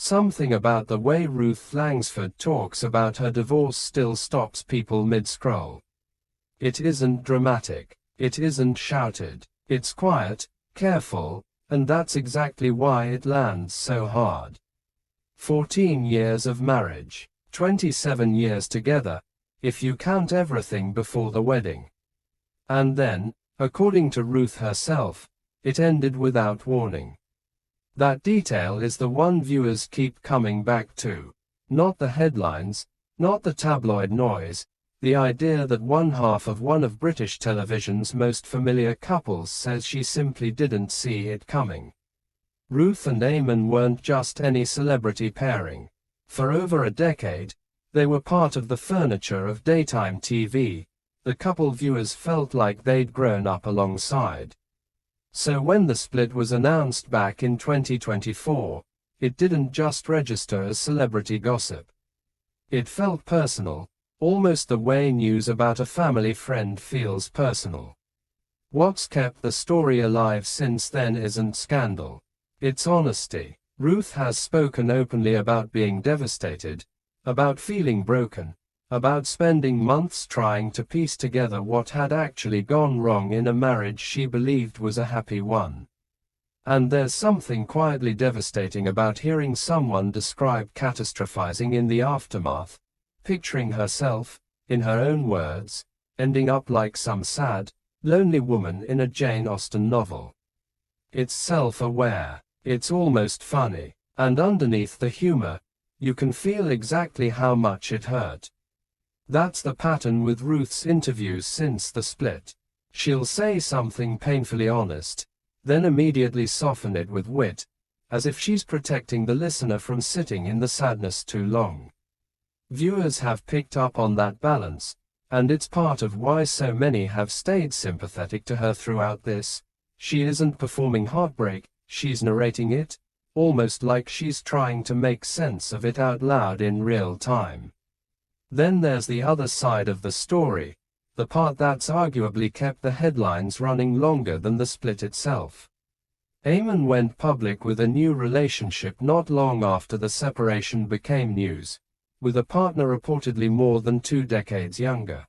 Something about the way Ruth Langsford talks about her divorce still stops people mid-scroll. It isn't dramatic. It isn't shouted. It's quiet, careful, and that's exactly why it lands so hard. 14 years of marriage. 27 years together, if you count everything before the wedding. And then, according to Ruth herself, it ended without warning. That detail is the one viewers keep coming back to. Not the headlines, not the tabloid noise, the idea that one half of one of British television's most familiar couples says she simply didn't see it coming. Ruth and Eamonn weren't just any celebrity pairing. For over a decade, they were part of the furniture of daytime TV, the couple viewers felt like they'd grown up alongside. So when the split was announced back in 2024, it didn't just register as celebrity gossip. It felt personal, almost the way news about a family friend feels personal. What's kept the story alive since then isn't scandal. It's honesty. Ruth has spoken openly about being devastated, about feeling broken, about spending months trying to piece together what had actually gone wrong in a marriage she believed was a happy one. And there's something quietly devastating about hearing someone describe catastrophizing in the aftermath, picturing herself, in her own words, ending up like some sad, lonely woman in a Jane Austen novel. It's self-aware, it's almost funny, and underneath the humor, you can feel exactly how much it hurt. That's the pattern with Ruth's interviews since the split. She'll say something painfully honest, then immediately soften it with wit, as if she's protecting the listener from sitting in the sadness too long. Viewers have picked up on that balance, and it's part of why so many have stayed sympathetic to her throughout this. She isn't performing heartbreak, she's narrating it, almost like she's trying to make sense of it out loud in real time. Then there's the other side of the story, the part that's arguably kept the headlines running longer than the split itself. Eamonn went public with a new relationship not long after the separation became news, with a partner reportedly more than 2 decades younger.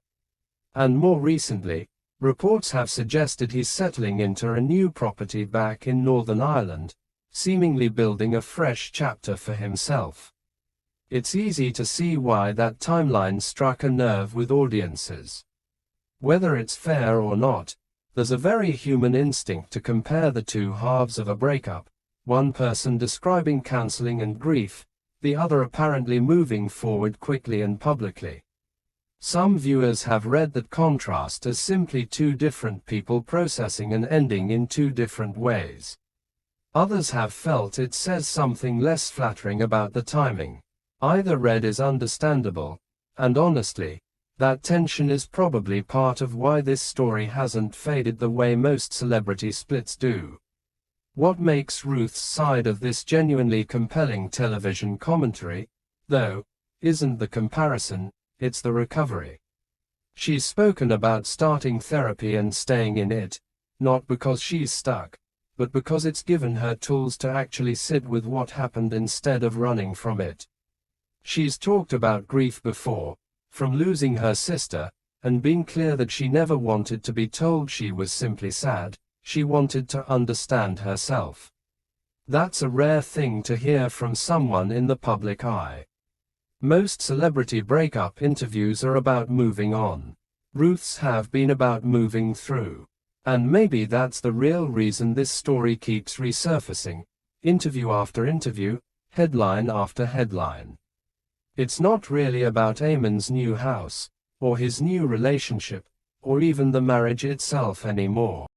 And more recently, reports have suggested he's settling into a new property back in Northern Ireland, seemingly building a fresh chapter for himself. It's easy to see why that timeline struck a nerve with audiences. Whether it's fair or not, there's a very human instinct to compare the two halves of a breakup, one person describing counseling and grief, the other apparently moving forward quickly and publicly. Some viewers have read that contrast as simply two different people processing an ending in 2 different ways. Others have felt it says something less flattering about the timing. Either read is understandable, and honestly, that tension is probably part of why this story hasn't faded the way most celebrity splits do. What makes Ruth's side of this genuinely compelling television commentary, though, isn't the comparison, it's the recovery. She's spoken about starting therapy and staying in it, not because she's stuck, but because it's given her tools to actually sit with what happened instead of running from it. She's talked about grief before, from losing her sister, and being clear that she never wanted to be told she was simply sad, she wanted to understand herself. That's a rare thing to hear from someone in the public eye. Most celebrity breakup interviews are about moving on. Ruth's have been about moving through. And maybe that's the real reason this story keeps resurfacing, interview after interview, headline after headline. It's not really about Eamonn's new house, or his new relationship, or even the marriage itself anymore.